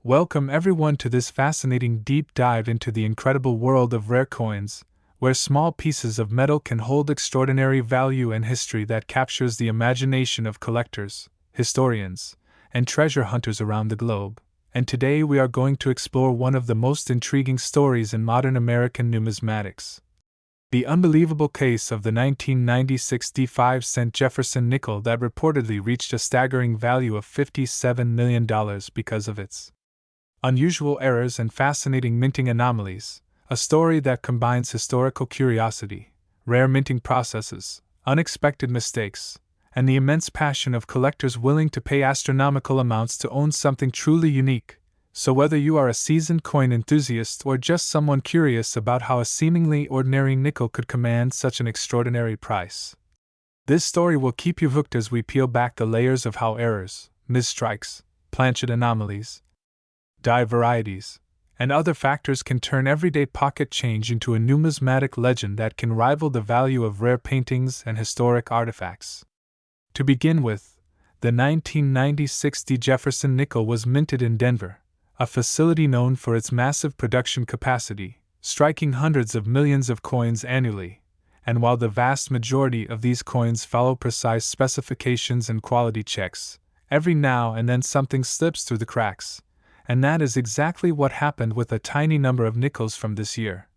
Welcome everyone to this fascinating deep dive into the incredible world of rare coins, where small pieces of metal can hold extraordinary value and history that captures the imagination of collectors, historians, and treasure hunters around the globe. And today we are going to explore one of the most intriguing stories in modern American numismatics. The unbelievable case of the 1996 D Jefferson nickel that reportedly reached a staggering value of $57 million because of its unusual errors and fascinating minting anomalies, a story that combines historical curiosity, rare minting processes, unexpected mistakes, and the immense passion of collectors willing to pay astronomical amounts to own something truly unique. So whether you are a seasoned coin enthusiast or just someone curious about how a seemingly ordinary nickel could command such an extraordinary price, this story will keep you hooked as we peel back the layers of how errors, misstrikes, planchet anomalies, die varieties, and other factors can turn everyday pocket change into a numismatic legend that can rival the value of rare paintings and historic artifacts. To begin with, the 1996 D Jefferson nickel was minted in Denver, a facility known for its massive production capacity, striking hundreds of millions of coins annually. And while the vast majority of these coins follow precise specifications and quality checks, every now and then something slips through the cracks. And that is exactly what happened with a tiny number of nickels from this year,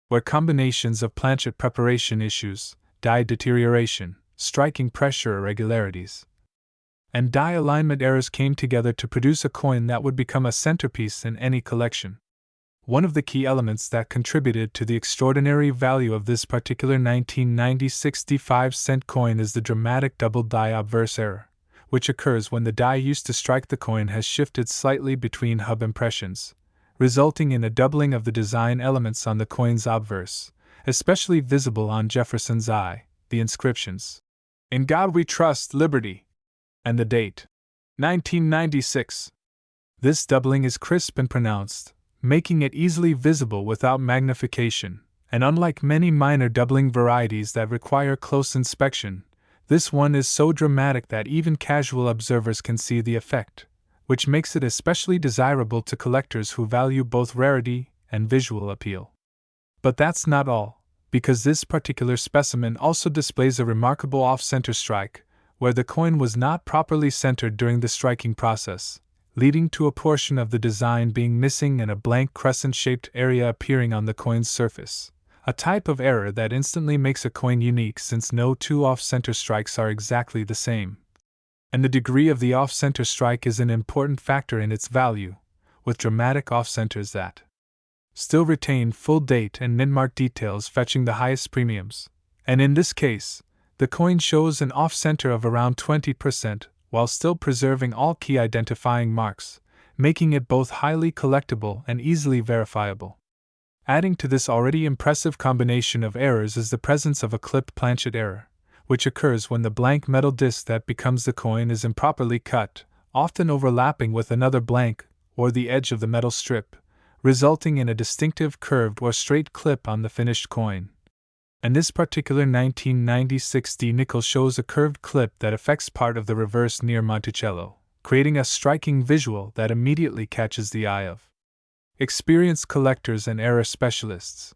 where combinations of planchet preparation issues, die deterioration, striking pressure irregularities, and die alignment errors came together to produce a coin that would become a centerpiece in any collection. One of the key elements that contributed to the extraordinary value of this particular 1996 D5 coin is the dramatic double die obverse error, which occurs when the die used to strike the coin has shifted slightly between hub impressions, resulting in a doubling of the design elements on the coin's obverse, especially visible on Jefferson's eye, the inscriptions, "In God We Trust, Liberty," and the date, 1996. This doubling is crisp and pronounced, making it easily visible without magnification, and unlike many minor doubling varieties that require close inspection, this one is so dramatic that even casual observers can see the effect, which makes it especially desirable to collectors who value both rarity and visual appeal. But that's not all, because this particular specimen also displays a remarkable off-center strike, where the coin was not properly centered during the striking process, leading to a portion of the design being missing and a blank crescent-shaped area appearing on the coin's surface. A type of error that instantly makes a coin unique since no two off-center strikes are exactly the same. And the degree of the off-center strike is an important factor in its value, with dramatic off-centers that still retain full date and mint-mark details fetching the highest premiums. And in this case, the coin shows an off-center of around 20%, while still preserving all key identifying marks, making it both highly collectible and easily verifiable. Adding to this already impressive combination of errors is the presence of a clipped planchet error, which occurs when the blank metal disc that becomes the coin is improperly cut, often overlapping with another blank or the edge of the metal strip, resulting in a distinctive curved or straight clip on the finished coin. And this particular 1996 D nickel shows a curved clip that affects part of the reverse near Monticello, creating a striking visual that immediately catches the eye of experienced collectors and error specialists.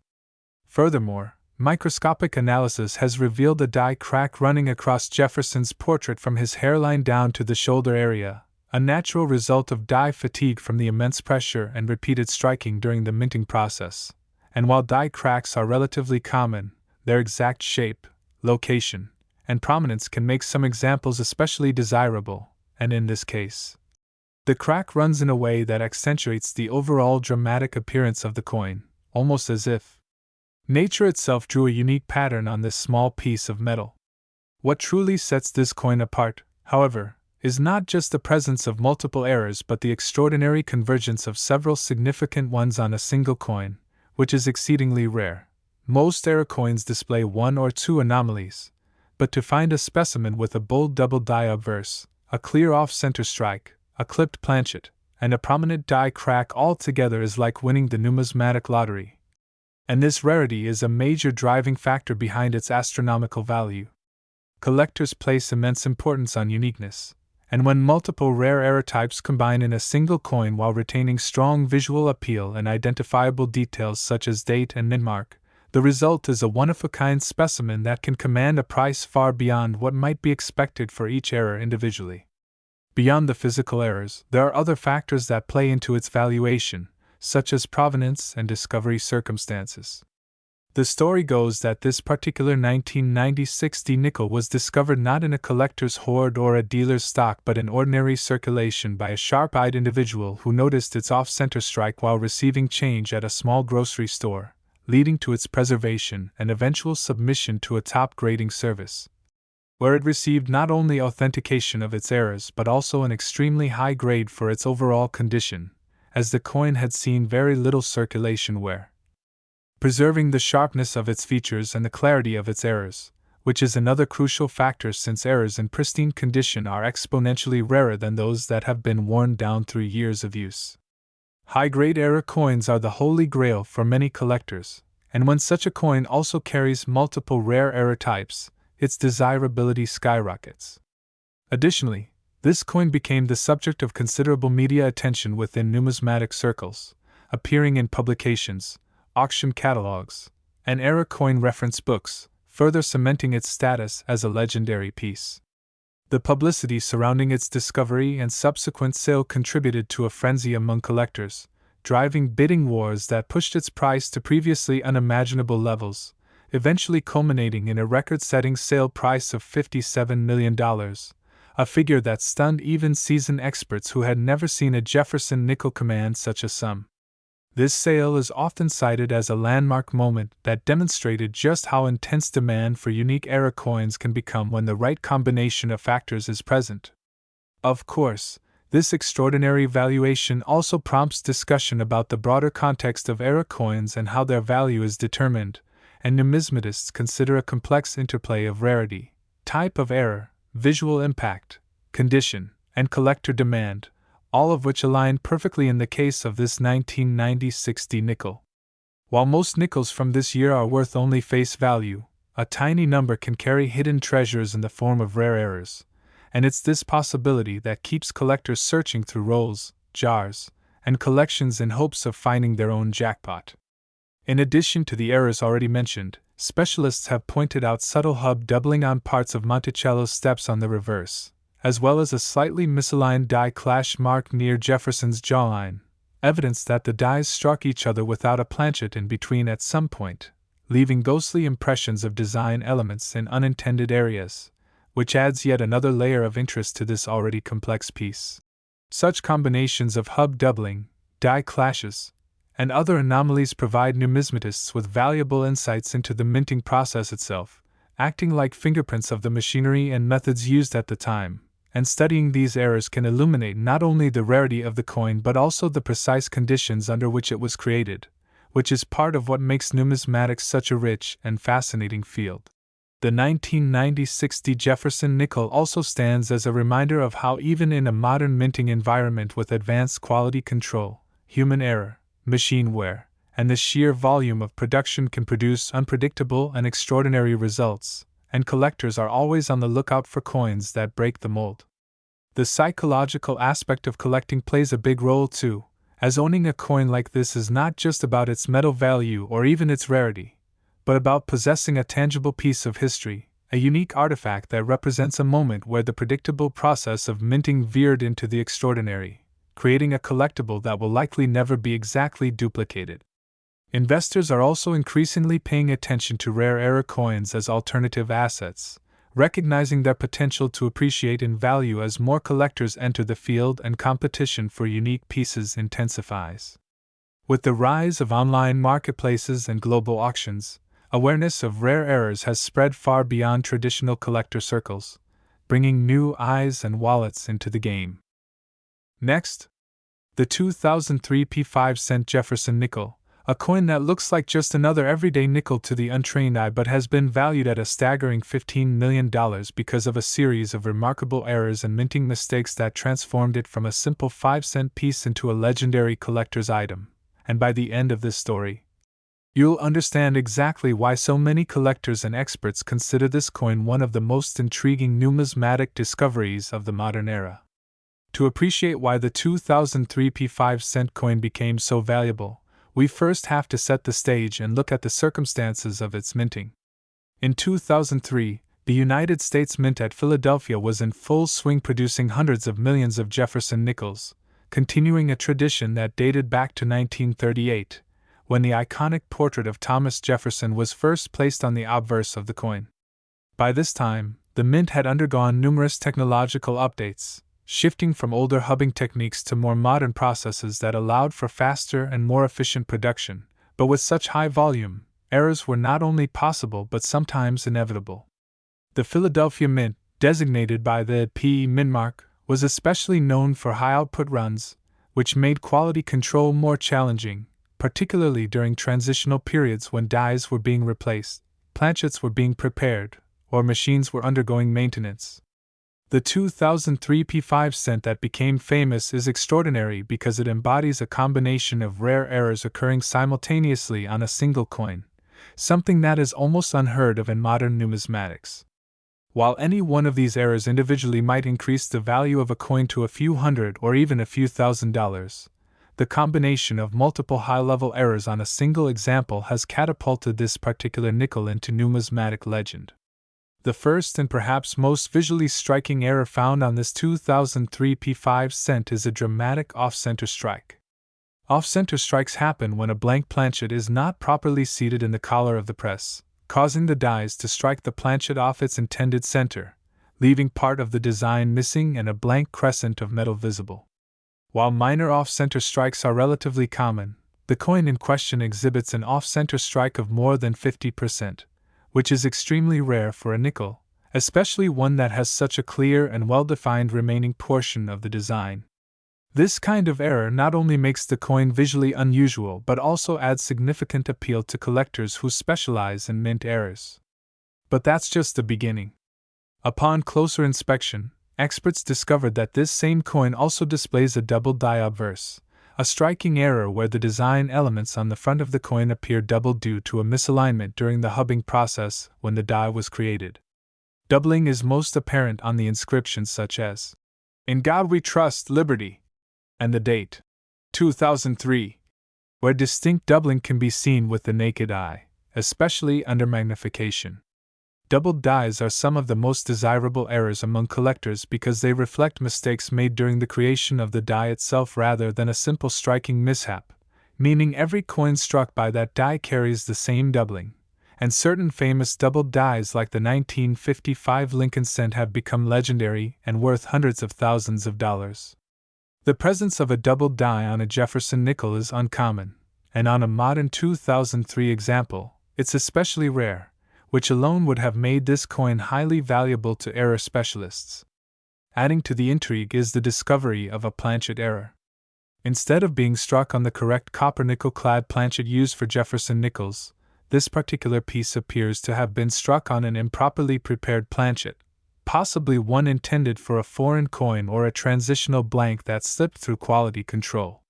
Furthermore, microscopic analysis has revealed a die crack running across Jefferson's portrait from his hairline down to the shoulder area, a natural result of die fatigue from the immense pressure and repeated striking during the minting process. And while die cracks are relatively common, their exact shape, location, and prominence can make some examples especially desirable, and in this case, the crack runs in a way that accentuates the overall dramatic appearance of the coin, almost as if nature itself drew a unique pattern on this small piece of metal. What truly sets this coin apart, however, is not just the presence of multiple errors but the extraordinary convergence of several significant ones on a single coin, which is exceedingly rare. Most error coins display one or two anomalies, but to find a specimen with a bold double die obverse, a clear off-center strike, a clipped planchet, and a prominent die crack all together is like winning the numismatic lottery. And this rarity is a major driving factor behind its astronomical value. Collectors place immense importance on uniqueness, and when multiple rare error types combine in a single coin while retaining strong visual appeal and identifiable details such as date and mintmark, the result is a one-of-a-kind specimen that can command a price far beyond what might be expected for each error individually. Beyond the physical errors, there are other factors that play into its valuation, such as provenance and discovery circumstances. The story goes that this particular 1996 D nickel was discovered not in a collector's hoard or a dealer's stock but in ordinary circulation by a sharp-eyed individual who noticed its off-center strike while receiving change at a small grocery store, leading to its preservation and eventual submission to a top-grading service, where it received not only authentication of its errors but also an extremely high grade for its overall condition, as the coin had seen very little circulation wear. Preserving the sharpness of its features and the clarity of its errors, which is another crucial factor since errors in pristine condition are exponentially rarer than those that have been worn down through years of use. High-grade error coins are the holy grail for many collectors, and when such a coin also carries multiple rare error types, its desirability skyrockets. Additionally, this coin became the subject of considerable media attention within numismatic circles, appearing in publications, auction catalogs, and error coin reference books, further cementing its status as a legendary piece. The publicity surrounding its discovery and subsequent sale contributed to a frenzy among collectors, driving bidding wars that pushed its price to previously unimaginable levels, eventually culminating in a record-setting sale price of $57 million, a figure that stunned even seasoned experts who had never seen a Jefferson nickel command such a sum. This sale is often cited as a landmark moment that demonstrated just how intense demand for unique error coins can become when the right combination of factors is present. Of course, this extraordinary valuation also prompts discussion about the broader context of error coins and how their value is determined, and numismatists consider a complex interplay of rarity, type of error, visual impact, condition, and collector demand, all of which align perfectly in the case of this 1996 D nickel. While most nickels from this year are worth only face value, a tiny number can carry hidden treasures in the form of rare errors, and it's this possibility that keeps collectors searching through rolls, jars, and collections in hopes of finding their own jackpot. In addition to the errors already mentioned, specialists have pointed out subtle hub doubling on parts of Monticello's steps on the reverse, as well as a slightly misaligned die clash mark near Jefferson's jawline, evidence that the dies struck each other without a planchet in between at some point, leaving ghostly impressions of design elements in unintended areas, which adds yet another layer of interest to this already complex piece. Such combinations of hub doubling, die clashes, and other anomalies provide numismatists with valuable insights into the minting process itself, acting like fingerprints of the machinery and methods used at the time, and studying these errors can illuminate not only the rarity of the coin but also the precise conditions under which it was created, which is part of what makes numismatics such a rich and fascinating field. The 1996 D Jefferson nickel also stands as a reminder of how even in a modern minting environment with advanced quality control, human error, machine wear, and the sheer volume of production can produce unpredictable and extraordinary results, and collectors are always on the lookout for coins that break the mold. The psychological aspect of collecting plays a big role too, as owning a coin like this is not just about its metal value or even its rarity, but about possessing a tangible piece of history, a unique artifact that represents a moment where the predictable process of minting veered into the extraordinary, creating a collectible that will likely never be exactly duplicated. Investors are also increasingly paying attention to rare error coins as alternative assets, recognizing their potential to appreciate in value as more collectors enter the field and competition for unique pieces intensifies. With the rise of online marketplaces and global auctions, awareness of rare errors has spread far beyond traditional collector circles, bringing new eyes and wallets into the game. Next, the 2003 P Jefferson nickel, a coin that looks like just another everyday nickel to the untrained eye but has been valued at a staggering $15 million because of a series of remarkable errors and minting mistakes that transformed it from a simple 5-cent piece into a legendary collector's item. And by the end of this story, You'll understand exactly why so many collectors and experts consider this coin one of the most intriguing numismatic discoveries of the modern era. To appreciate why the 2003 P5-cent coin became so valuable, we first have to set the stage and look at the circumstances of its minting. In 2003, the United States Mint at Philadelphia was in full swing, producing hundreds of millions of Jefferson nickels, continuing a tradition that dated back to 1938, when the iconic portrait of Thomas Jefferson was first placed on the obverse of the coin. By this time, the mint had undergone numerous technological updates, shifting from older hubbing techniques to more modern processes that allowed for faster and more efficient production, but with such high volume, errors were not only possible but sometimes inevitable. The Philadelphia Mint, designated by the P mint mark, was especially known for high output runs, which made quality control more challenging, particularly during transitional periods when dies were being replaced, planchets were being prepared, or machines were undergoing maintenance. The 2003 P5-cent that became famous is extraordinary because it embodies a combination of rare errors occurring simultaneously on a single coin, something that is almost unheard of in modern numismatics. While any one of these errors individually might increase the value of a coin to a few hundred or even a few $1,000s, the combination of multiple high-level errors on a single example has catapulted this particular nickel into numismatic legend. The first and perhaps most visually striking error found on this 2003 P5-cent is a dramatic off-center strike. Off-center strikes happen when a blank planchet is not properly seated in the collar of the press, causing the dies to strike the planchet off its intended center, leaving part of the design missing and a blank crescent of metal visible. While minor off-center strikes are relatively common, the coin in question exhibits an off-center strike of more than 50%, which is extremely rare for a nickel, especially one that has such a clear and well-defined remaining portion of the design. This kind of error not only makes the coin visually unusual but also adds significant appeal to collectors who specialize in mint errors. But that's just the beginning. Upon closer inspection, experts discovered that this same coin also displays a double die obverse, a striking error where the design elements on the front of the coin appear doubled due to a misalignment during the hubbing process when the die was created. Doubling is most apparent on the inscriptions such as, "In God We Trust, Liberty," and the date, 2003, where distinct doubling can be seen with the naked eye, especially under magnification. Doubled dies are some of the most desirable errors among collectors because they reflect mistakes made during the creation of the die itself rather than a simple striking mishap, meaning every coin struck by that die carries the same doubling, and certain famous doubled dies like the 1955 Lincoln cent have become legendary and worth hundreds of thousands of dollars. The presence of a doubled die on a Jefferson nickel is uncommon, and on a modern 2003 example, it's especially rare, which alone would have made this coin highly valuable to error specialists. Adding to the intrigue is the discovery of a planchet error. Instead of being struck on the correct copper nickel-clad planchet used for Jefferson nickels, this particular piece appears to have been struck on an improperly prepared planchet, possibly one intended for a foreign coin or a transitional blank that slipped through quality control.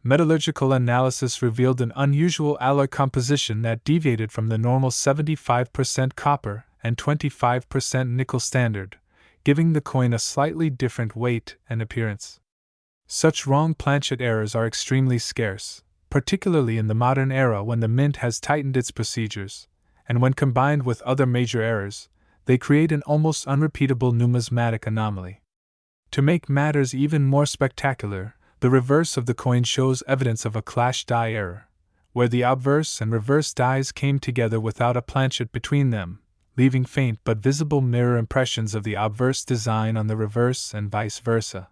Metallurgical analysis revealed an unusual alloy composition that deviated from the normal 75% copper and 25% nickel standard, giving the coin a slightly different weight and appearance. Such wrong planchet errors are extremely scarce, particularly in the modern era when the mint has tightened its procedures, and when combined with other major errors, they create an almost unrepeatable numismatic anomaly. To make matters even more spectacular, the reverse of the coin shows evidence of a clash die error, where the obverse and reverse dies came together without a planchet between them, leaving faint but visible mirror impressions of the obverse design on the reverse and vice versa.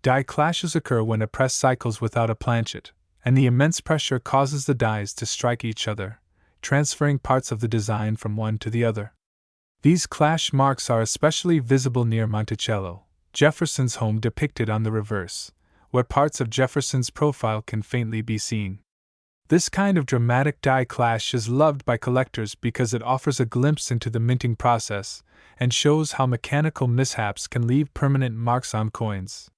Die clashes occur when a press cycles without a planchet, and the immense pressure causes the dies to strike each other, transferring parts of the design from one to the other. These clash marks are especially visible near Monticello, Jefferson's home depicted on the reverse, where parts of Jefferson's profile can faintly be seen. This kind of dramatic die clash is loved by collectors because it offers a glimpse into the minting process and shows how mechanical mishaps can leave permanent marks on coins.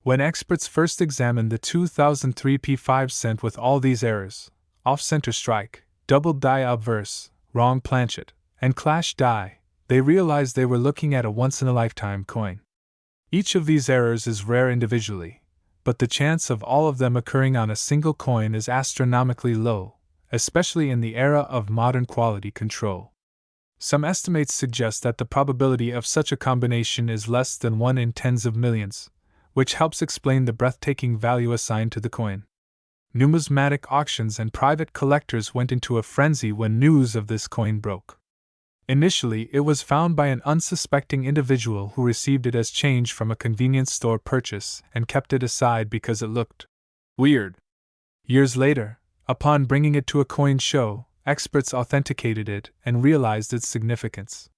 When experts first examined the 2003 P5 cent with all these errors, off-center strike, double die obverse, wrong planchet, and clash die, they realized they were looking at a once-in-a-lifetime coin. Each of these errors is rare individually, but the chance of all of them occurring on a single coin is astronomically low, especially in the era of modern quality control. Some estimates suggest that the probability of such a combination is less than 1 in tens of millions, which helps explain the breathtaking value assigned to the coin. Numismatic auctions and private collectors went into a frenzy when news of this coin broke. Initially, it was found by an unsuspecting individual who received it as change from a convenience store purchase and kept it aside because it looked weird. Years later, upon bringing it to a coin show, experts authenticated it and realized its significance.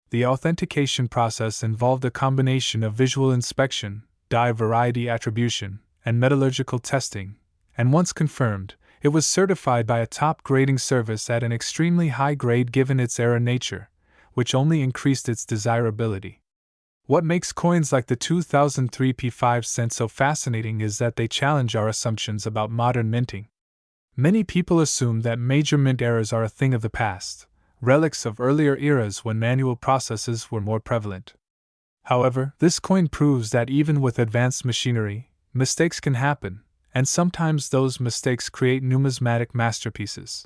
The authentication process involved a combination of visual inspection, die variety attribution, and metallurgical testing, and once confirmed, it was certified by a top grading service at an extremely high grade given its era nature, which only increased its desirability. What makes coins like the 2003 P5 cent so fascinating is that they challenge our assumptions about modern minting. Many people assume that major mint errors are a thing of the past, relics of earlier eras when manual processes were more prevalent. However, this coin proves that even with advanced machinery, mistakes can happen, and sometimes those mistakes create numismatic masterpieces.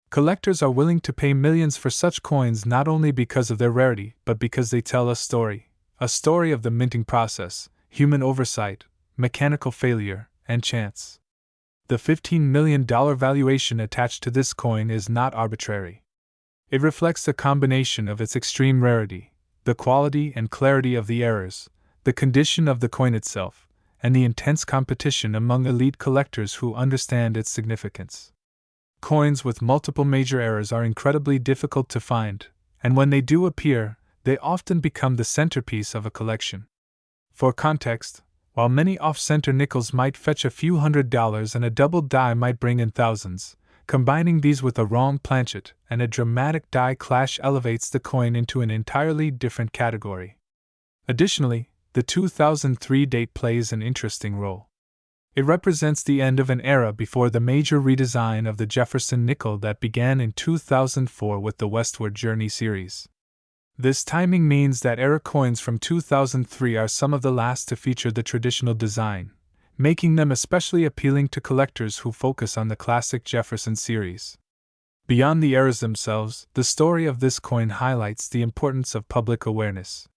Collectors are willing to pay millions for such coins not only because of their rarity, but because they tell a story of the minting process, human oversight, mechanical failure, and chance. The $15 million valuation attached to this coin is not arbitrary. It reflects a combination of its extreme rarity, the quality and clarity of the errors, the condition of the coin itself, and the intense competition among elite collectors who understand its significance. Coins with multiple major errors are incredibly difficult to find, and when they do appear, they often become the centerpiece of a collection. For context, while many off-center nickels might fetch a few $100s and a double die might bring in thousands, combining these with a wrong planchet and a dramatic die clash elevates the coin into an entirely different category. Additionally, the 2003 date plays an interesting role. It represents the end of an era before the major redesign of the Jefferson nickel that began in 2004 with the Westward Journey series. This timing means that era coins from 2003 are some of the last to feature the traditional design, making them especially appealing to collectors who focus on the classic Jefferson series. Beyond the eras themselves, the story of this coin highlights the importance of public awareness.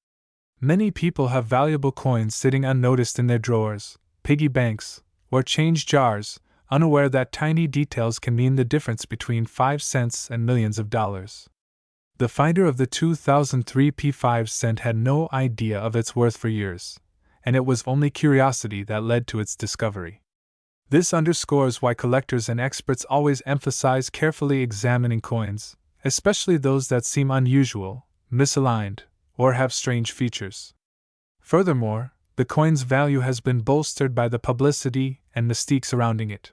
Many people have valuable coins sitting unnoticed in their drawers, piggy banks, or change jars, unaware that tiny details can mean the difference between 5 cents and millions of dollars. The finder of the 2003 P5 cent had no idea of its worth for years, and it was only curiosity that led to its discovery. This underscores why collectors and experts always emphasize carefully examining coins, especially those that seem unusual, misaligned, or have strange features. Furthermore, the coin's value has been bolstered by the publicity and mystique surrounding it.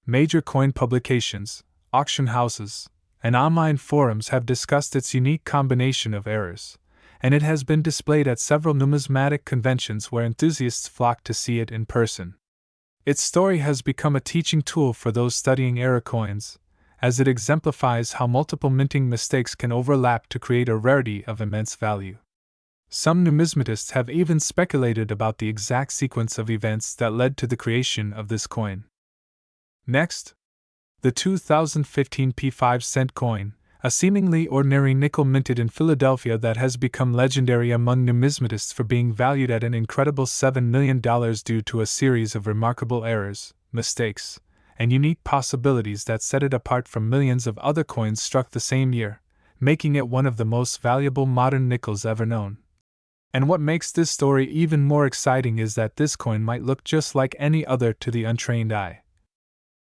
Major coin publications, auction houses, and online forums have discussed its unique combination of errors, and it has been displayed at several numismatic conventions where enthusiasts flock to see it in person. Its story has become a teaching tool for those studying error coins, as it exemplifies how multiple minting mistakes can overlap to create a rarity of immense value. Some numismatists have even speculated about the exact sequence of events that led to the creation of this coin. Next, the 2015 P5 cent coin, a seemingly ordinary nickel minted in Philadelphia that has become legendary among numismatists for being valued at an incredible $7 million due to a series of remarkable errors, mistakes, and unique possibilities that set it apart from millions of other coins struck the same year, making it one of the most valuable modern nickels ever known. And what makes this story even more exciting is that this coin might look just like any other to the untrained eye,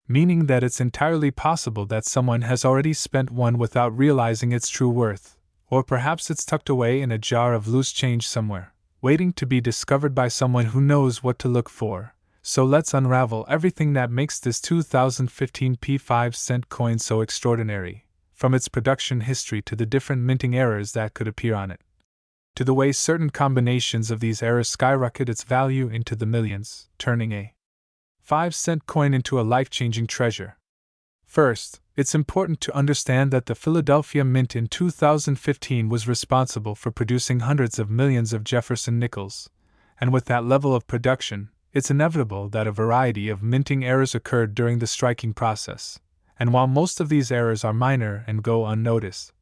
meaning that it's entirely possible that someone has already spent one without realizing its true worth, or perhaps it's tucked away in a jar of loose change somewhere, waiting to be discovered by someone who knows what to look for. So let's unravel everything that makes this 2015 P5 cent coin so extraordinary, from its production history to the different minting errors that could appear on it, to the way certain combinations of these errors skyrocket its value into the millions, turning a 5-cent coin into a life-changing treasure. First, It's important to understand that the Philadelphia Mint in 2015 was responsible for producing hundreds of millions of Jefferson nickels, and with that level of production, it's inevitable that a variety of minting errors occurred during the striking process, and while most of these errors are minor and go unnoticed,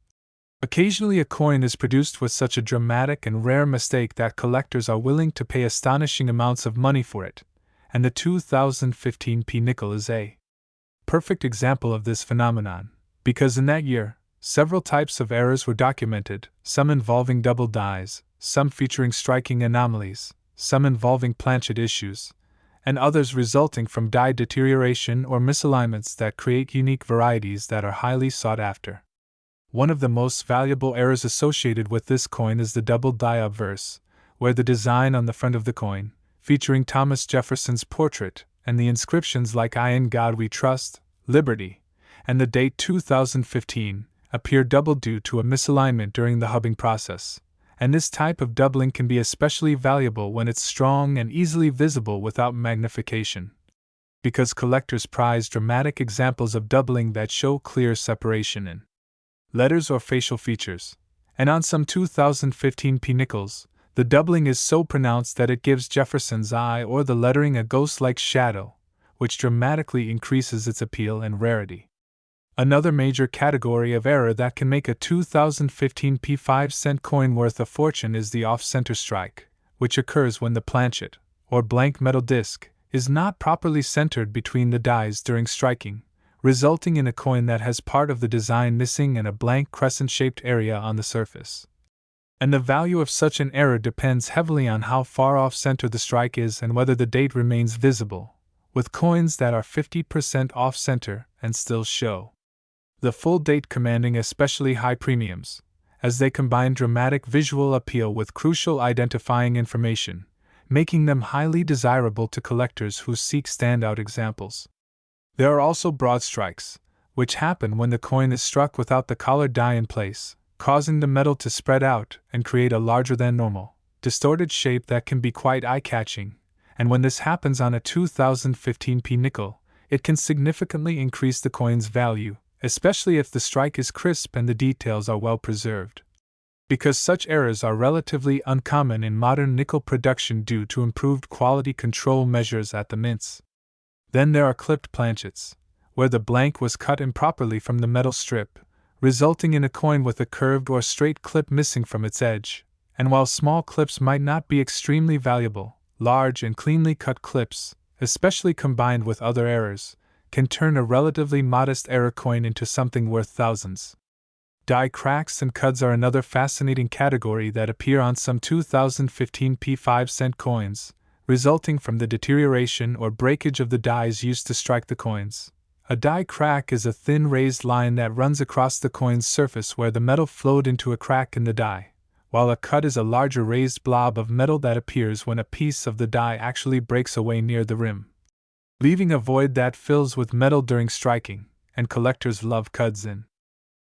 occasionally a coin is produced with such a dramatic and rare mistake that collectors are willing to pay astonishing amounts of money for it, and the 2015 P nickel is a perfect example of this phenomenon, because in that year, several types of errors were documented, some involving double dies, some featuring striking anomalies, some involving planchet issues, and others resulting from die deterioration or misalignments that create unique varieties that are highly sought after. One of the most valuable errors associated with this coin is the double die obverse, where the design on the front of the coin, featuring Thomas Jefferson's portrait, and the inscriptions like "I in God We Trust," "Liberty," and the date 2015, appear doubled due to a misalignment during the hubbing process, and this type of doubling can be especially valuable when it's strong and easily visible without magnification, because collectors prize dramatic examples of doubling that show clear separation in letters or facial features, and on some 2015 P nickels, the doubling is so pronounced that it gives Jefferson's eye or the lettering a ghost-like shadow, which dramatically increases its appeal and rarity. Another major category of error that can make a 2015 P 5-cent coin worth a fortune is the off-center strike, which occurs when the planchet, or blank metal disc, is not properly centered between the dies during striking, resulting in a coin that has part of the design missing and a blank crescent-shaped area on the surface. And the value of such an error depends heavily on how far off-center the strike is and whether the date remains visible, with coins that are 50% off-center and still show the full date commanding especially high premiums, as they combine dramatic visual appeal with crucial identifying information, making them highly desirable to collectors who seek standout examples. There are also broad strikes, which happen when the coin is struck without the collared die in place, causing the metal to spread out and create a larger than normal, distorted shape that can be quite eye-catching, and when this happens on a 2015 P nickel, it can significantly increase the coin's value, especially if the strike is crisp and the details are well preserved. Because such errors are relatively uncommon in modern nickel production due to improved quality control measures at the mints. Then there are clipped planchets, where the blank was cut improperly from the metal strip, resulting in a coin with a curved or straight clip missing from its edge, and while small clips might not be extremely valuable, large and cleanly cut clips, especially combined with other errors, can turn a relatively modest error coin into something worth thousands. Die cracks and cuds are another fascinating category that appear on some 2015 P 5-cent coins, resulting from the deterioration or breakage of the dies used to strike the coins. A die crack is a thin raised line that runs across the coin's surface where the metal flowed into a crack in the die, while a cut is a larger raised blob of metal that appears when a piece of the die actually breaks away near the rim, leaving a void that fills with metal during striking, and collectors love cuds in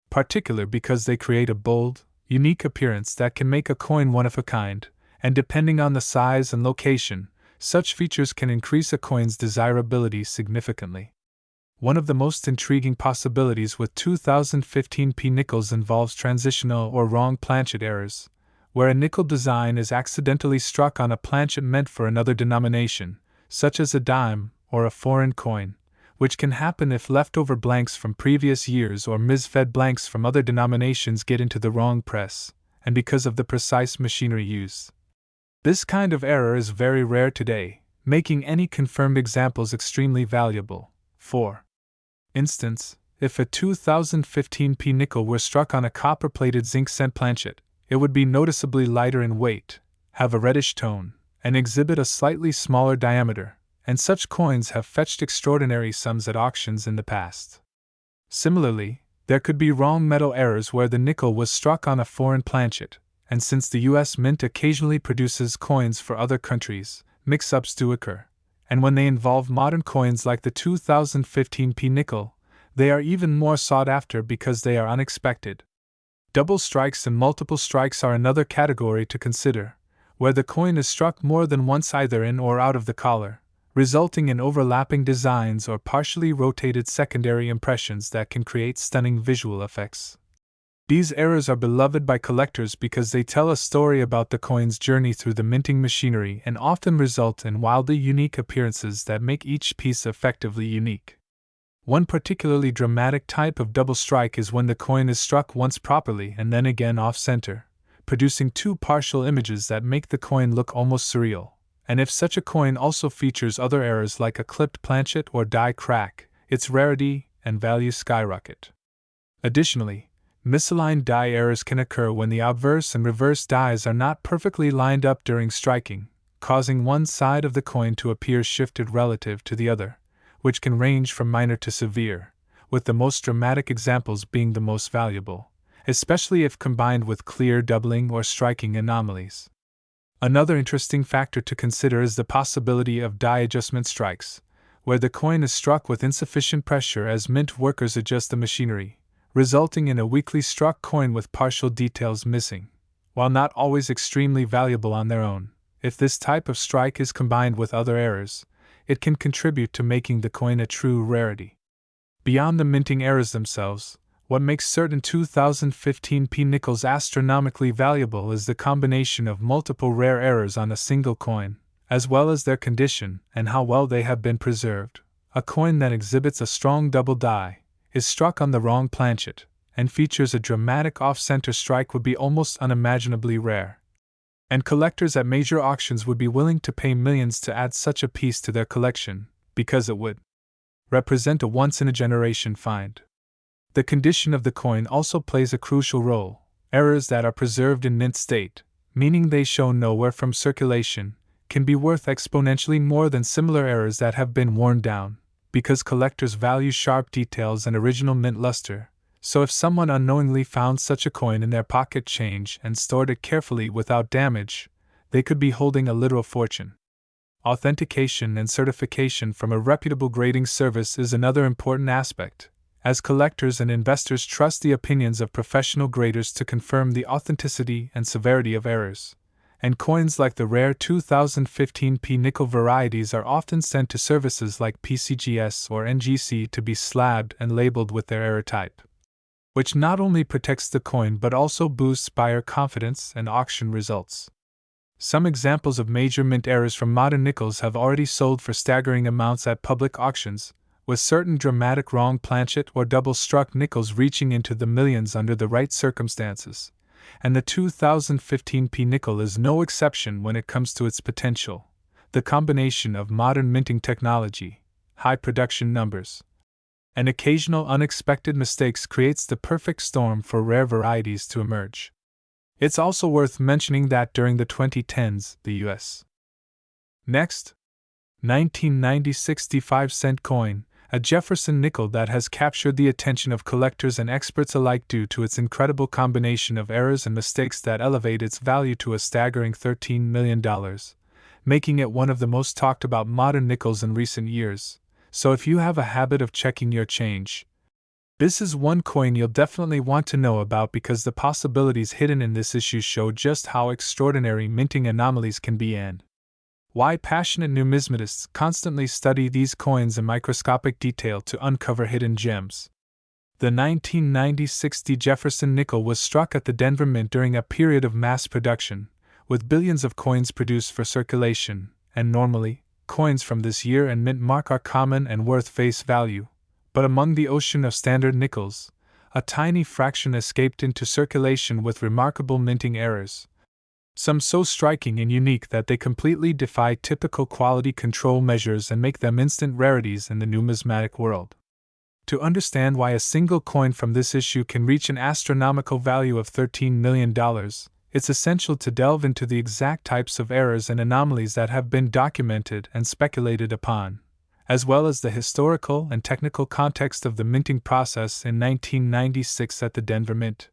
particular because they create a bold, unique appearance that can make a coin one of a kind, and depending on the size and location, such features can increase a coin's desirability significantly. One of the most intriguing possibilities with 2015 P nickels involves transitional or wrong planchet errors, where a nickel design is accidentally struck on a planchet meant for another denomination, such as a dime or a foreign coin, which can happen if leftover blanks from previous years or misfed blanks from other denominations get into the wrong press, and because of the precise machinery used. This kind of error is very rare today, making any confirmed examples extremely valuable. For instance, if a 2015 P nickel were struck on a copper-plated zinc cent planchet, it would be noticeably lighter in weight, have a reddish tone, and exhibit a slightly smaller diameter, and such coins have fetched extraordinary sums at auctions in the past. Similarly, there could be wrong metal errors where the nickel was struck on a foreign planchet, and since the U.S. Mint occasionally produces coins for other countries, mix-ups do occur, and when they involve modern coins like the 2015 P nickel, they are even more sought after because they are unexpected. Double strikes and multiple strikes are another category to consider, where the coin is struck more than once either in or out of the collar, resulting in overlapping designs or partially rotated secondary impressions that can create stunning visual effects. These errors are beloved by collectors because they tell a story about the coin's journey through the minting machinery and often result in wildly unique appearances that make each piece effectively unique. One particularly dramatic type of double strike is when the coin is struck once properly and then again off-center, producing two partial images that make the coin look almost surreal. And if such a coin also features other errors like a clipped planchet or die crack, its rarity and value skyrocket. Additionally, misaligned die errors can occur when the obverse and reverse dies are not perfectly lined up during striking, causing one side of the coin to appear shifted relative to the other, which can range from minor to severe, with the most dramatic examples being the most valuable, especially if combined with clear doubling or striking anomalies. Another interesting factor to consider is the possibility of die adjustment strikes, where the coin is struck with insufficient pressure as mint workers adjust the machinery, resulting in a weakly struck coin with partial details missing. While not always extremely valuable on their own, if this type of strike is combined with other errors, it can contribute to making the coin a true rarity. Beyond the minting errors themselves, what makes certain 2015 P nickels astronomically valuable is the combination of multiple rare errors on a single coin, as well as their condition and how well they have been preserved. A coin that exhibits a strong double die, is struck on the wrong planchet, and features a dramatic off-center strike would be almost unimaginably rare. And collectors at major auctions would be willing to pay millions to add such a piece to their collection, because it would represent a once-in-a-generation find. The condition of the coin also plays a crucial role. Errors that are preserved in mint state, meaning they show nowhere from circulation, can be worth exponentially more than similar errors that have been worn down, because collectors value sharp details and original mint luster. So if someone unknowingly found such a coin in their pocket change and stored it carefully without damage, they could be holding a literal fortune. Authentication and certification from a reputable grading service is another important aspect, as collectors and investors trust the opinions of professional graders to confirm the authenticity and severity of errors. And coins like the rare 2015 P nickel varieties are often sent to services like PCGS or NGC to be slabbed and labeled with their error type, which not only protects the coin but also boosts buyer confidence and auction results. Some examples of major mint errors from modern nickels have already sold for staggering amounts at public auctions, with certain dramatic wrong planchet or double-struck nickels reaching into the millions under the right circumstances, and the 2015 P nickel is no exception when it comes to its potential. The combination of modern minting technology, high production numbers, and occasional unexpected mistakes creates the perfect storm for rare varieties to emerge. It's also worth mentioning that during the 2010s, the U.S. Next, 1990 65-cent coin, a Jefferson nickel that has captured the attention of collectors and experts alike due to its incredible combination of errors and mistakes that elevate its value to a staggering $13 million, making it one of the most talked about modern nickels in recent years. So if you have a habit of checking your change, this is one coin you'll definitely want to know about, because the possibilities hidden in this issue show just how extraordinary minting anomalies can be and why passionate numismatists constantly study these coins in microscopic detail to uncover hidden gems. The 1996 D Jefferson nickel was struck at the Denver Mint during a period of mass production, with billions of coins produced for circulation, and normally, coins from this year and mint mark are common and worth face value. But among the ocean of standard nickels, a tiny fraction escaped into circulation with remarkable minting errors, some so striking and unique that they completely defy typical quality control measures and make them instant rarities in the numismatic world. To understand why a single coin from this issue can reach an astronomical value of $13 million, it's essential to delve into the exact types of errors and anomalies that have been documented and speculated upon, as well as the historical and technical context of the minting process in 1996 at the Denver Mint.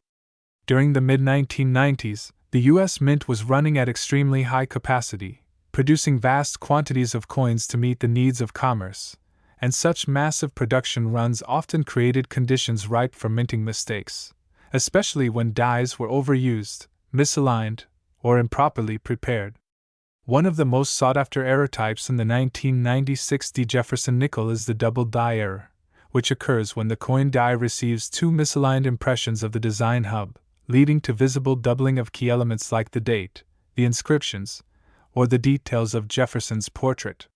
During the mid-1990s, the U.S. Mint was running at extremely high capacity, producing vast quantities of coins to meet the needs of commerce, and such massive production runs often created conditions ripe for minting mistakes, especially when dies were overused, misaligned, or improperly prepared. One of the most sought-after error types in the 1996 D Jefferson nickel is the double die error, which occurs when the coin die receives two misaligned impressions of the design hub, leading to visible doubling of key elements like the date, the inscriptions, or the details of Jefferson's portrait.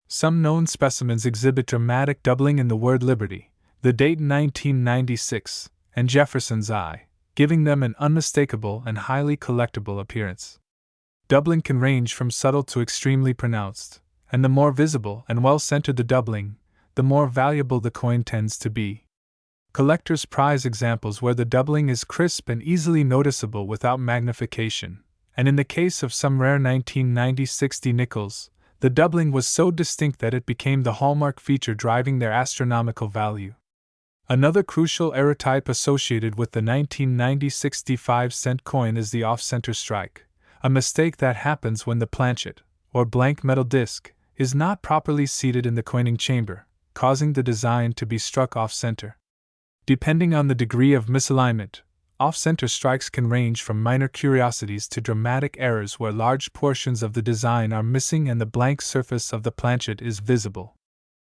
Some known specimens exhibit dramatic doubling in the word Liberty, the date 1996, and Jefferson's eye, giving them an unmistakable and highly collectible appearance. Doubling can range from subtle to extremely pronounced, and the more visible and well-centered the doubling, the more valuable the coin tends to be. Collectors prize examples where the doubling is crisp and easily noticeable without magnification, and in the case of some rare 1996 D nickels, the doubling was so distinct that it became the hallmark feature driving their astronomical value. Another crucial error type associated with the 1996 D 5-cent coin is the off-center strike, a mistake that happens when the planchet, or blank metal disc, is not properly seated in the coining chamber, causing the design to be struck off-center. Depending on the degree of misalignment, off-center strikes can range from minor curiosities to dramatic errors where large portions of the design are missing and the blank surface of the planchet is visible.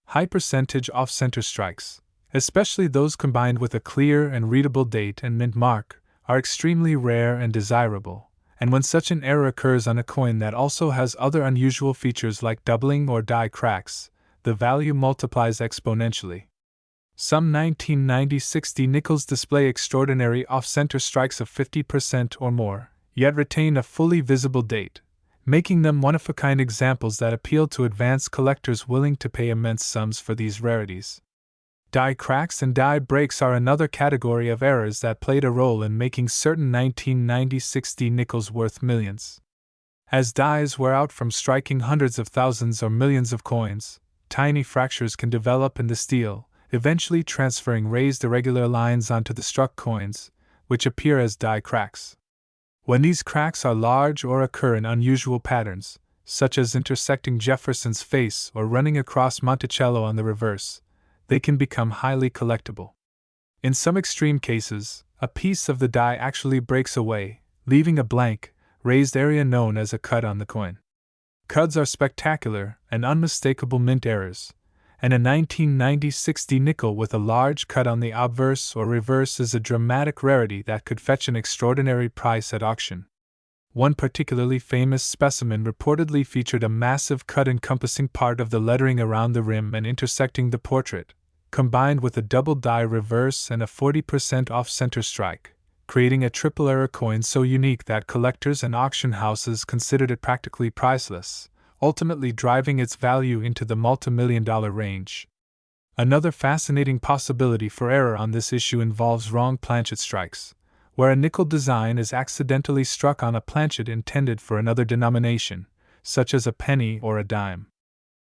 High-percentage off-center strikes, especially those combined with a clear and readable date and mint mark, are extremely rare and desirable, and when such an error occurs on a coin that also has other unusual features like doubling or die cracks, the value multiplies exponentially. Some 1996 D nickels display extraordinary off-center strikes of 50% or more, yet retain a fully visible date, making them one-of-a-kind examples that appeal to advanced collectors willing to pay immense sums for these rarities. Die cracks and die breaks are another category of errors that played a role in making certain 1996 D nickels worth millions. As dies wear out from striking hundreds of thousands or millions of coins, tiny fractures can develop in the steel, eventually transferring raised irregular lines onto the struck coins, which appear as die cracks. When these cracks are large or occur in unusual patterns, such as intersecting Jefferson's face or running across Monticello on the reverse, they can become highly collectible. In some extreme cases, a piece of the die actually breaks away, leaving a blank, raised area known as a cut on the coin. Cuts are spectacular and unmistakable mint errors, and a 1996 D nickel with a large cut on the obverse or reverse is a dramatic rarity that could fetch an extraordinary price at auction. One particularly famous specimen reportedly featured a massive cut encompassing part of the lettering around the rim and intersecting the portrait, combined with a double die reverse and a 40% off-center strike, creating a triple error coin so unique that collectors and auction houses considered it practically priceless, ultimately driving its value into the multi-million-dollar range. Another fascinating possibility for error on this issue involves wrong planchet strikes, where a nickel design is accidentally struck on a planchet intended for another denomination, such as a penny or a dime.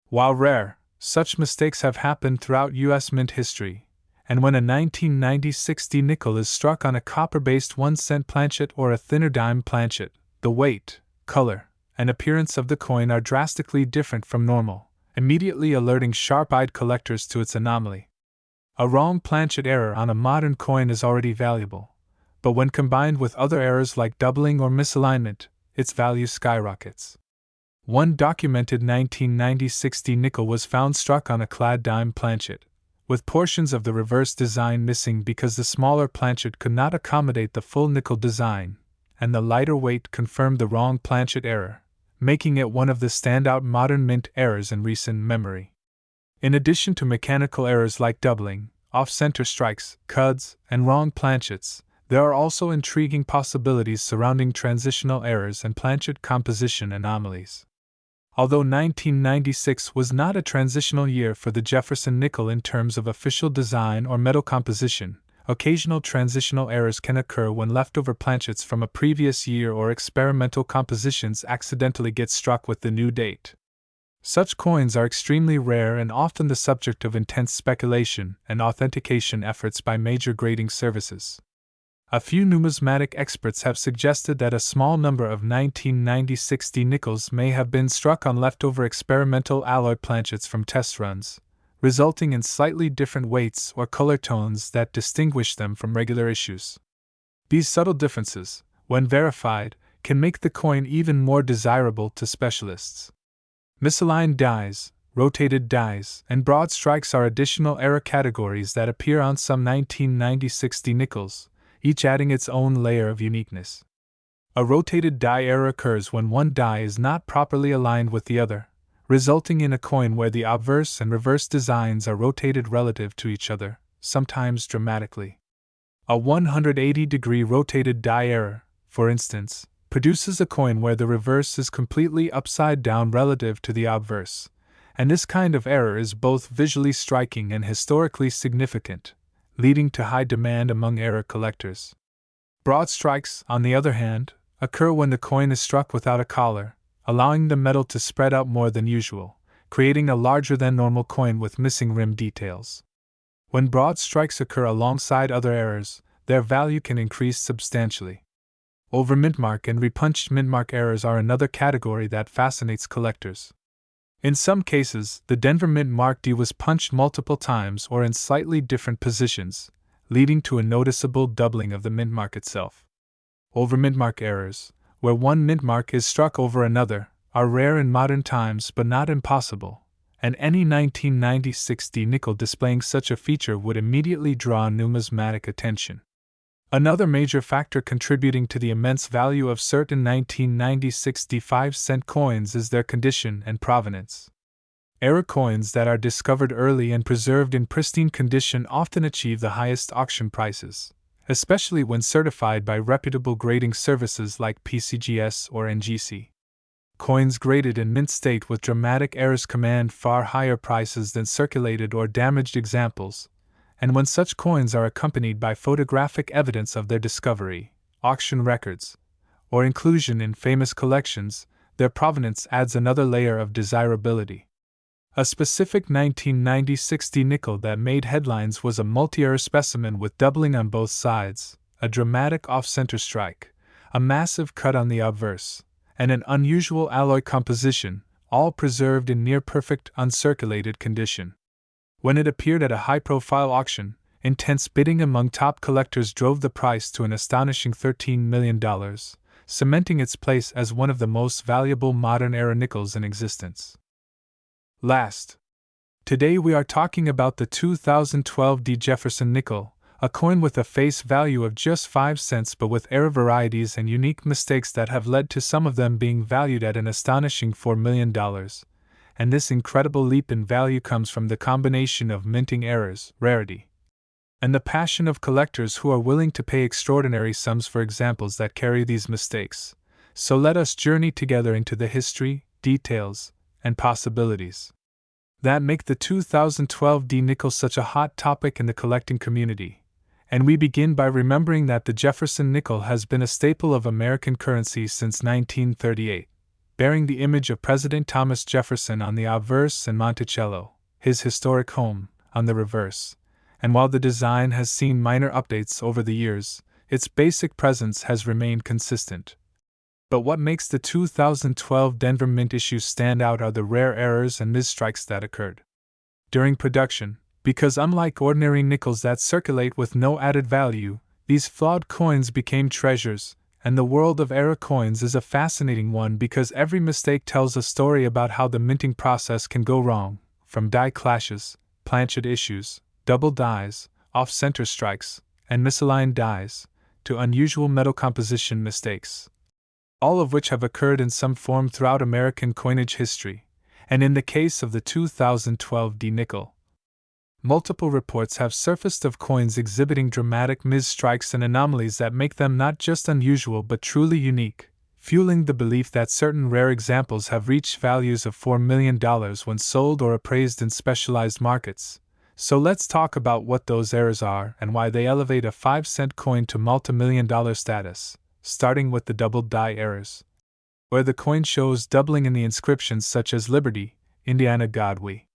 While rare, such mistakes have happened throughout U.S. mint history, and when a 1996 D nickel is struck on a copper-based 1-cent planchet or a thinner dime planchet, the weight, color, and appearance of the coin are drastically different from normal, immediately alerting sharp-eyed collectors to its anomaly. A wrong planchet error on a modern coin is already valuable, but when combined with other errors like doubling or misalignment, its value skyrockets. One documented 1996 D nickel was found struck on a clad dime planchet, with portions of the reverse design missing because the smaller planchet could not accommodate the full nickel design, and the lighter weight confirmed the wrong planchet error, making it one of the standout modern mint errors in recent memory. In addition to mechanical errors like doubling, off-center strikes, cuts, and wrong planchets, there are also intriguing possibilities surrounding transitional errors and planchet composition anomalies. Although 1996 was not a transitional year for the Jefferson nickel in terms of official design or metal composition, occasional transitional errors can occur when leftover planchets from a previous year or experimental compositions accidentally get struck with the new date. Such coins are extremely rare and often the subject of intense speculation and authentication efforts by major grading services. A few numismatic experts have suggested that a small number of 1996 D nickels may have been struck on leftover experimental alloy planchets from test runs, resulting in slightly different weights or color tones that distinguish them from regular issues. These subtle differences, when verified, can make the coin even more desirable to specialists. Misaligned dies, rotated dies, and broad strikes are additional error categories that appear on some 1990-60 nickels, each adding its own layer of uniqueness. A rotated die error occurs when one die is not properly aligned with the other, resulting in a coin where the obverse and reverse designs are rotated relative to each other, sometimes dramatically. A 180-degree rotated die error, for instance, produces a coin where the reverse is completely upside down relative to the obverse, and this kind of error is both visually striking and historically significant, leading to high demand among error collectors. Broad strikes, on the other hand, occur when the coin is struck without a collar, allowing the metal to spread out more than usual, creating a larger than normal coin with missing rim details. When broad strikes occur alongside other errors, their value can increase substantially. Over mintmark and repunched mintmark errors are another category that fascinates collectors. In some cases, the Denver Mint Mark D was punched multiple times or in slightly different positions, leading to a noticeable doubling of the mintmark itself. Over mintmark errors, where one mintmark is struck over another, are rare in modern times but not impossible, and any 1990-60 nickel displaying such a feature would immediately draw numismatic attention. Another major factor contributing to the immense value of certain 1990-60 5-cent coins is their condition and provenance. Error coins that are discovered early and preserved in pristine condition often achieve the highest auction prices, especially when certified by reputable grading services like PCGS or NGC. Coins graded in mint state with dramatic errors command far higher prices than circulated or damaged examples, and when such coins are accompanied by photographic evidence of their discovery, auction records, or inclusion in famous collections, their provenance adds another layer of desirability. A specific 1990-60 nickel that made headlines was a multi-error specimen with doubling on both sides, a dramatic off-center strike, a massive cut on the obverse, and an unusual alloy composition, all preserved in near-perfect uncirculated condition. When it appeared at a high-profile auction, intense bidding among top collectors drove the price to an astonishing $13 million, cementing its place as one of the most valuable modern-era nickels in existence. Last, today we are talking about the 2012 D Jefferson nickel, a coin with a face value of just 5 cents but with error varieties and unique mistakes that have led to some of them being valued at an astonishing $4 million. And this incredible leap in value comes from the combination of minting errors, rarity, and the passion of collectors who are willing to pay extraordinary sums for examples that carry these mistakes. So let us journey together into the history, details, and possibilities that make the 2012 D nickel such a hot topic in the collecting community. And we begin by remembering that the Jefferson nickel has been a staple of American currency since 1938. Bearing the image of President Thomas Jefferson on the obverse and Monticello, his historic home, on the reverse. And while the design has seen minor updates over the years, its basic presence has remained consistent. But what makes the 2012 Denver Mint issue stand out are the rare errors and misstrikes that occurred during production, because unlike ordinary nickels that circulate with no added value, these flawed coins became treasures. And the world of error coins is a fascinating one because every mistake tells a story about how the minting process can go wrong, from die clashes, planchet issues, double dies, off-center strikes, and misaligned dies, to unusual metal composition mistakes, all of which have occurred in some form throughout American coinage history, and in the case of the 2012 D nickel, multiple reports have surfaced of coins exhibiting dramatic misstrikes and anomalies that make them not just unusual but truly unique, fueling the belief that certain rare examples have reached values of $4 million when sold or appraised in specialized markets. So let's talk about what those errors are and why they elevate a 5-cent coin to multi-million-dollar status, starting with the double die errors, where the coin shows doubling in the inscriptions such as Liberty, Indiana God We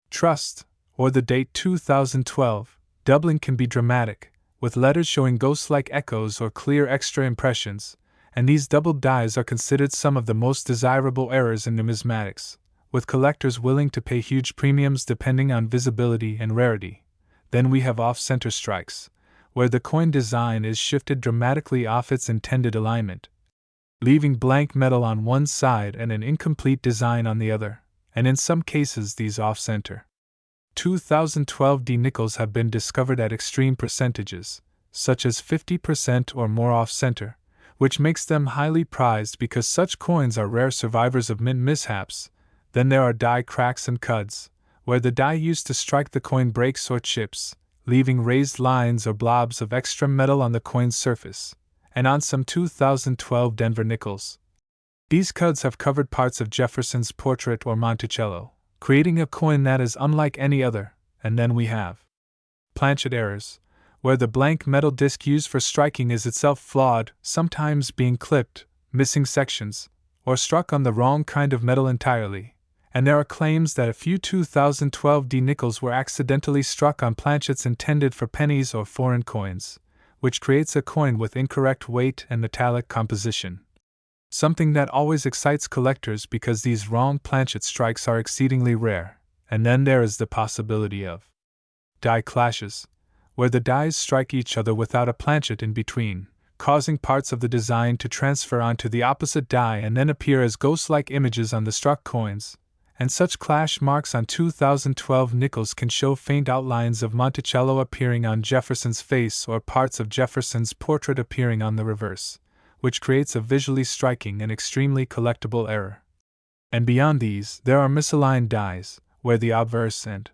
Trust, or the date 2012, doubling can be dramatic, with letters showing ghost-like echoes or clear extra impressions, and these doubled dies are considered some of the most desirable errors in numismatics, with collectors willing to pay huge premiums depending on visibility and rarity. Then we have off-center strikes, where the coin design is shifted dramatically off its intended alignment, leaving blank metal on one side and an incomplete design on the other, and in some cases these off-center. 2012 D nickels have been discovered at extreme percentages, such as 50% or more off-center, which makes them highly prized because such coins are rare survivors of mint mishaps. Then there are die cracks and cuds, where the die used to strike the coin breaks or chips, leaving raised lines or blobs of extra metal on the coin's surface, and on some 2012 Denver nickels. These cuds have covered parts of Jefferson's portrait or Monticello, creating a coin that is unlike any other. And then we have planchet errors, where the blank metal disc used for striking is itself flawed, sometimes being clipped, missing sections, or struck on the wrong kind of metal entirely. And there are claims that a few 2012 D nickels were accidentally struck on planchets intended for pennies or foreign coins, which creates a coin with incorrect weight and metallic composition. Something that always excites collectors because these wrong planchet strikes are exceedingly rare. And then there is the possibility of die clashes, where the dies strike each other without a planchet in between, causing parts of the design to transfer onto the opposite die and then appear as ghost-like images on the struck coins. And such clash marks on 2012 nickels can show faint outlines of Monticello appearing on Jefferson's face or parts of Jefferson's portrait appearing on the reverse, which creates a visually striking and extremely collectible error. And beyond these, there are misaligned dies, where the obverse and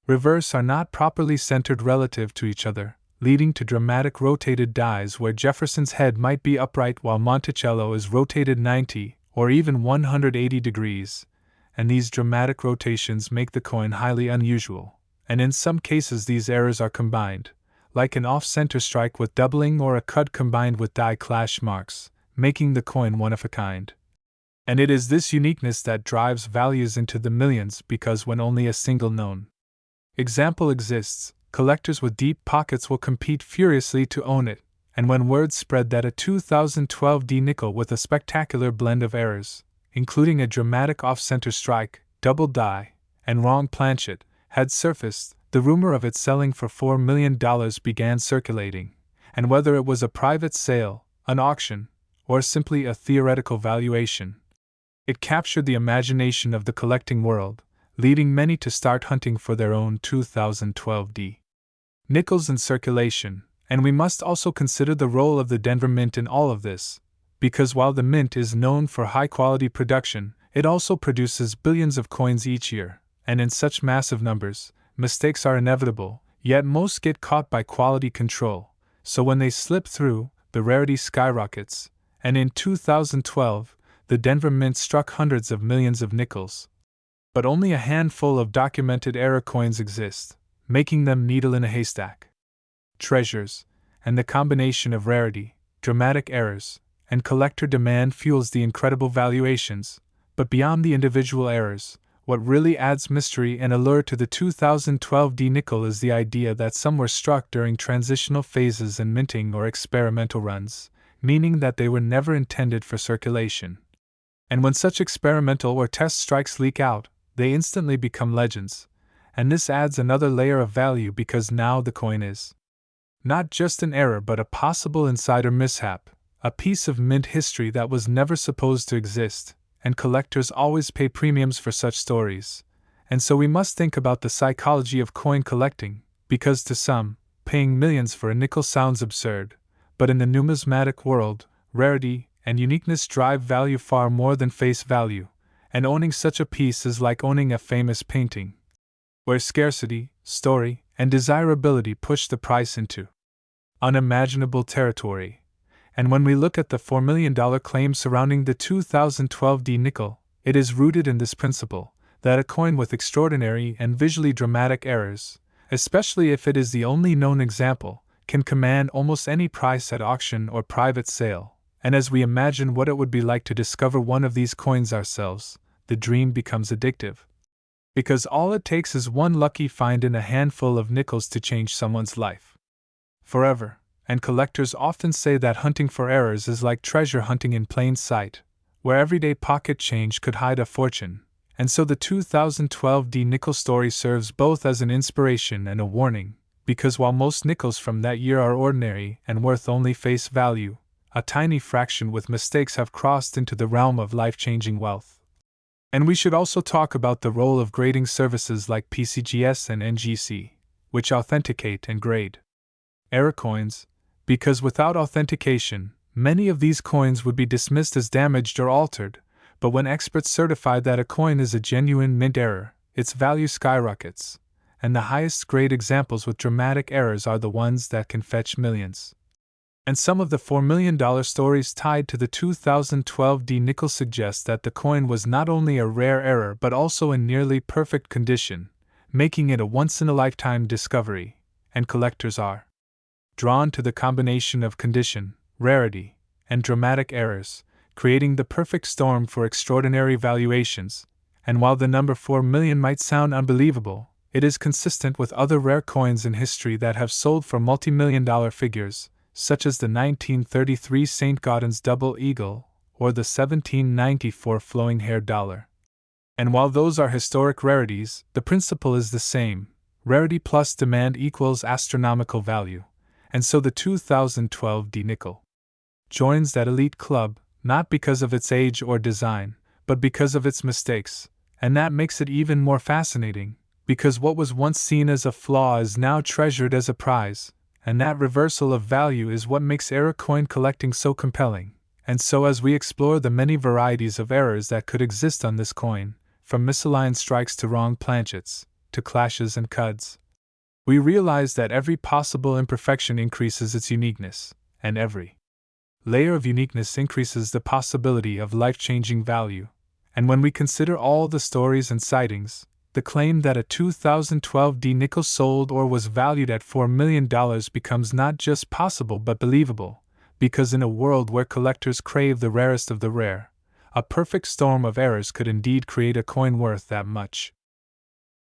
reverse are not properly centered relative to each other, leading to dramatic rotated dies where Jefferson's head might be upright while Monticello is rotated 90 or even 180 degrees. And these dramatic rotations make the coin highly unusual, and in some cases these errors are combined, like an off-center strike with doubling or a cut combined with die clash marks, making the coin one of a kind. And it is this uniqueness that drives values into the millions because when only a single known example exists, collectors with deep pockets will compete furiously to own it, and when word spread that a 2012 D nickel with a spectacular blend of errors, including a dramatic off-center strike, double die, and wrong planchet, had surfaced, the rumor of it selling for $4 million began circulating, and whether it was a private sale, an auction, or simply a theoretical valuation, it captured the imagination of the collecting world, leading many to start hunting for their own 2012 D nickels in circulation. And we must also consider the role of the Denver Mint in all of this, because while the Mint is known for high-quality production, it also produces billions of coins each year, and in such massive numbers, mistakes are inevitable, yet most get caught by quality control, so when they slip through, the rarity skyrockets, and in 2012, the Denver Mint struck hundreds of millions of nickels. But only a handful of documented error coins exist, making them needle in a haystack. Treasures, and the combination of rarity, dramatic errors, and collector demand fuels the incredible valuations, but beyond the individual errors, what really adds mystery and allure to the 2012 D nickel is the idea that some were struck during transitional phases and minting or experimental runs, meaning that they were never intended for circulation. And when such experimental or test strikes leak out, they instantly become legends, and this adds another layer of value because now the coin is not just an error but a possible insider mishap, a piece of mint history that was never supposed to exist, and collectors always pay premiums for such stories. And so we must think about the psychology of coin collecting, because to some, paying millions for a nickel sounds absurd, but in the numismatic world, rarity and uniqueness drive value far more than face value, and owning such a piece is like owning a famous painting, where scarcity, story, and desirability push the price into unimaginable territory. And when we look at the $4 million claim surrounding the 2012 D nickel, it is rooted in this principle, that a coin with extraordinary and visually dramatic errors, especially if it is the only known example, can command almost any price at auction or private sale. And as we imagine what it would be like to discover one of these coins ourselves, the dream becomes addictive. Because all it takes is one lucky find in a handful of nickels to change someone's life forever. And collectors often say that hunting for errors is like treasure hunting in plain sight, where everyday pocket change could hide a fortune. And so the 2012 D nickel story serves both as an inspiration and a warning, because while most nickels from that year are ordinary and worth only face value, a tiny fraction with mistakes have crossed into the realm of life-changing wealth. And we should also talk about the role of grading services like PCGS and NGC, which authenticate and grade error coins, because without authentication, many of these coins would be dismissed as damaged or altered, but when experts certify that a coin is a genuine mint error, its value skyrockets, and the highest grade examples with dramatic errors are the ones that can fetch millions. And some of the $4 million stories tied to the 2012 D nickel suggest that the coin was not only a rare error but also in nearly perfect condition, making it a once-in-a-lifetime discovery, and collectors are drawn to the combination of condition, rarity, and dramatic errors, creating the perfect storm for extraordinary valuations. And while the number 4 million might sound unbelievable, it is consistent with other rare coins in history that have sold for multi-million-dollar figures, such as the 1933 St. Gaudens Double Eagle or the 1794 Flowing Hair Dollar. And while those are historic rarities, the principle is the same: rarity plus demand equals astronomical value. And so the 2012 D nickel joins that elite club, not because of its age or design, but because of its mistakes, and that makes it even more fascinating, because what was once seen as a flaw is now treasured as a prize, and that reversal of value is what makes error coin collecting so compelling. And so as we explore the many varieties of errors that could exist on this coin, from misaligned strikes to wrong planchets, to clashes and cuds, we realize that every possible imperfection increases its uniqueness, and every layer of uniqueness increases the possibility of life-changing value. And when we consider all the stories and sightings, the claim that a 2012 D nickel sold or was valued at $4 million becomes not just possible but believable, because in a world where collectors crave the rarest of the rare, a perfect storm of errors could indeed create a coin worth that much.